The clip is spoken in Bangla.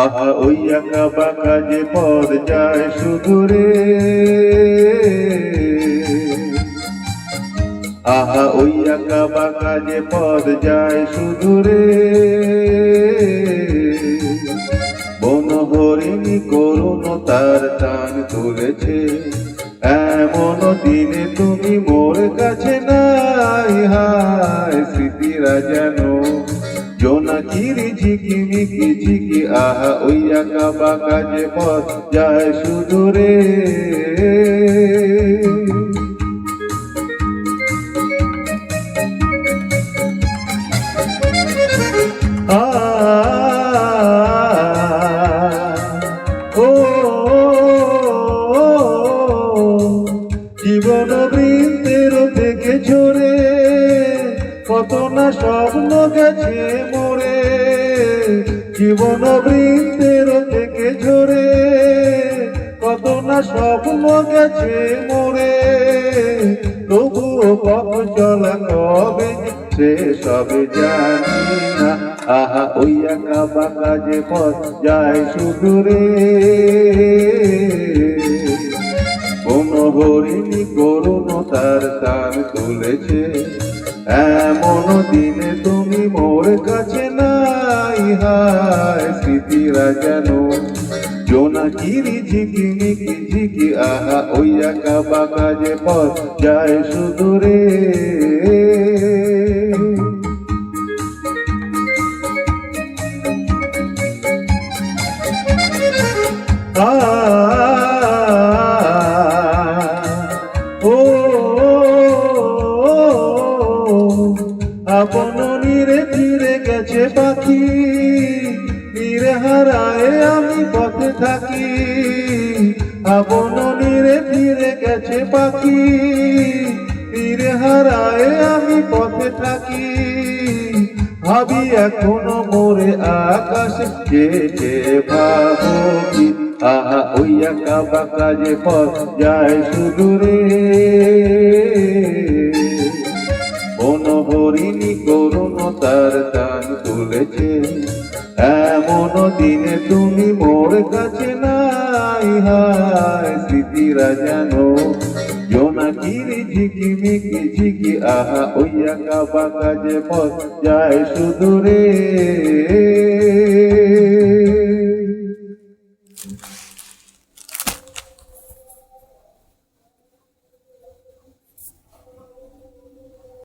আহা ওই আঁকা বাঁকা যে পথ যায় শুধু রে, আহা ওই আঁকা বাঁকা যে পথ যায় শুধু রে। বন হরিণী করুণ তার টান তুলেছে, এমন দিনে তুমি মোর কাছে নাই। হায় স্মৃতিরা যেন জোনাকির ঝিকিমিকি ঝিকি, আহা ওই আঁকা বাঁকা যে পথ যায় শুধু রে। জীবন বৃন্দের থেকে ঝরে কত না স্বপ্ন গেছে মোরে, জীবন বৃন্দের থেকে ঝরে কত না স্বপ্ন গেছে মোরে। তবুও পথ চলা কবে সে সবে জানি না, আহা ওই আঁকা বাঁকা যে পথ যায় শুধু রে। কোন হরিণী করুণ তার টান তুলেছে, এমন দিনে তুমি মোর কাছে নাই। হায় স্মৃতিরা যেন জোনাকির ঝিকিমিকি ঝিকি, আহা ওই আঁকা বাঁকা যে পথ যায় শুধু রে। আপন নীরে ফিরে গেছে পাখি, নীরে হারায় আমি পথে থাকি। আপন নীরে ফিরে গেছে পাখি, নীরে হারায় আমি পথে থাকি। ভাবি এখনো মোরে আকাশ চেয়ে ভাবো কি, আহা ওই আঁকা বাঁকা যে পথ যায় শুধু রে। কোন হরিণী করুণ তার টান তুলেছে, এমন দিনে তুমি মোর কাছে নাই। হায় স্মৃতিরা যেন জোনাকির ঝিকিমিকি ঝিকি, আহা ওই আঁকা বাঁকা যে পথ যায় শুধু রে।